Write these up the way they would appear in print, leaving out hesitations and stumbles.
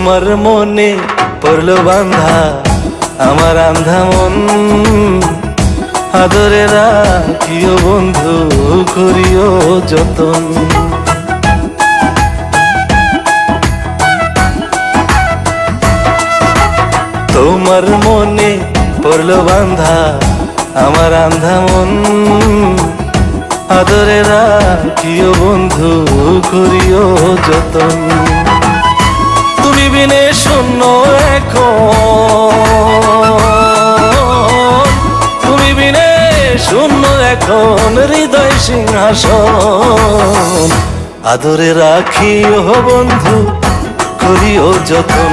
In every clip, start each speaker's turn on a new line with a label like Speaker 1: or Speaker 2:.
Speaker 1: তোমার মনে পড়লো বান্ধা আমার আন্ধা মন, আদরে রাখিও বন্ধু করিও যতন। তোমার মনে পড়লো বান্ধা আমার আন্ধা মন, আদরে রাখিও বন্ধু করিও যতন। তুমি বিনে শূন্য এখন, তুমি বিনে শূন্য এখন হৃদয় সিংহাসন, আদরে রাখিও বন্ধু করিও যতন,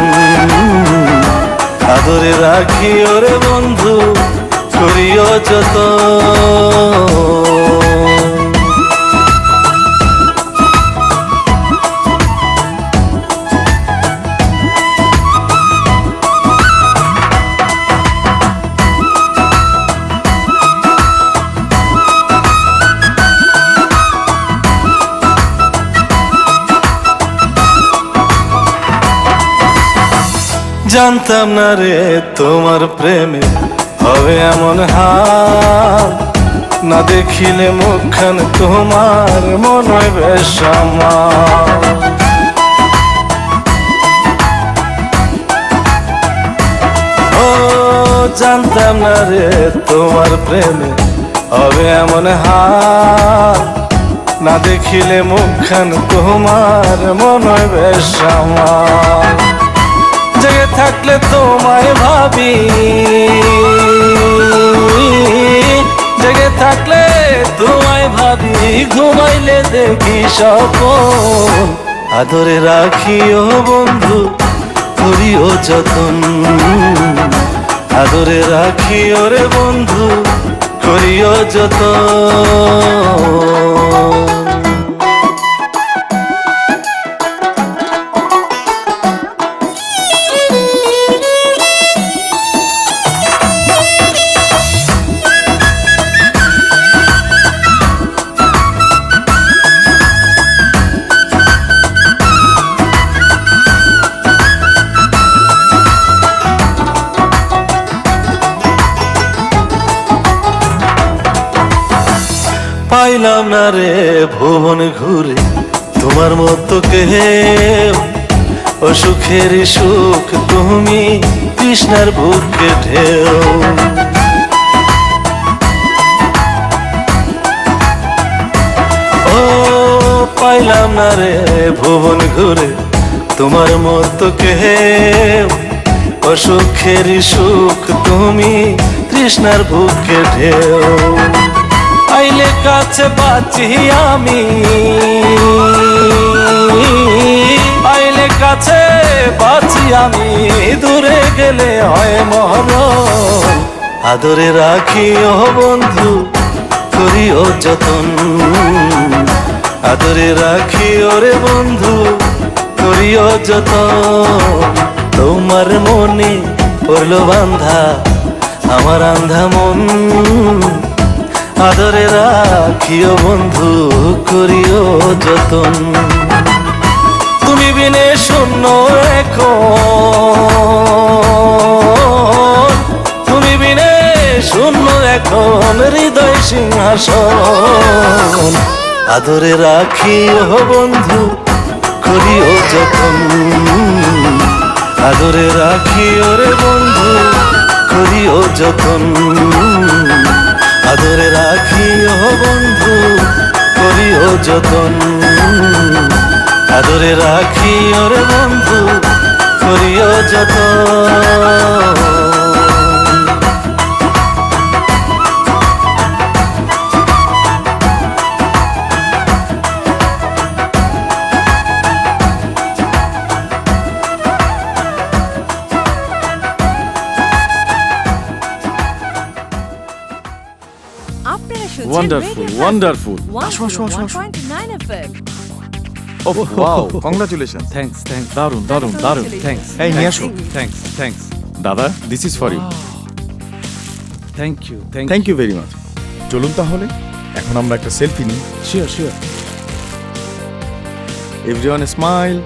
Speaker 1: আদরে রাখিও রে বন্ধু করিও যতন। জানতাম না রে তোমার প্রেমে হবে এমন হাল, না দেখিলে মুখখান তোমার মন হয় বেশ আমার। ও জানতাম না রে তোমার প্রেমে হবে এমন হাল, না দেখিলে মুখখান তোমার মন হয় বেশ আমার। জেগে থাকলে তোমায় ভাবি, জেগে থাকলে তোমায় ভাবি, ঘুমাইলে দেখি স্বপ্ন, আদরে রাখিও বন্ধু করিও যতন, আদরে রাখিও রে বন্ধু করিও যতন। পাইলাম না রে ভুবন ঘুরে তোমার মতো কেউ, ও সুখের সুখ তুমি কৃষ্ণার বুকে ঢেউ। ও পাইলাম না রে ভুবন ঘুরে তোমার মতো কেউ, ও সুখের সুখ তুমি কৃষ্ণার বুকে ঢেউ। আইলে কাছে বাঁচি আমি, আইলে কাছে বাঁচি আমি, দূরে গেলে হয় মরণ, আদরে রাখিও বন্ধু করিও যতন, আদরে রাখিও রে বন্ধু করিও যতন। তোমার মনে পড়লো বান্ধা আমার আন্ধা মন, আদরে রাখিও বন্ধু করিও যতন। তুমি বিনে শূন্য এখন, তুমি বিনে শূন্য এখন হৃদয় সিংহাসন, আদরে রাখিও বন্ধু করিও যতন, আদরে রাখিও রে বন্ধু করিও যতন, আদরে রাখিও বন্ধু করিও যতন, আদরে রাখিও রে বন্ধু করিও যতন।
Speaker 2: Wonderful, wonderful.
Speaker 3: আসো আসো আসো আসো।
Speaker 4: 1.9 FM.
Speaker 2: Oh,
Speaker 3: wow congratulation.
Speaker 2: thanks, thanks. দারুন, দারুন, দারুন. Thanks.
Speaker 3: এই নিয়ে আসো।
Speaker 2: Thanks, thanks. দাদা, this is for you. Thank you, thank
Speaker 3: thank you very much. চলুন তাহলে এখন আমরা একটা সেলফি নিই।
Speaker 2: Sure, sure.
Speaker 3: Everyone smile.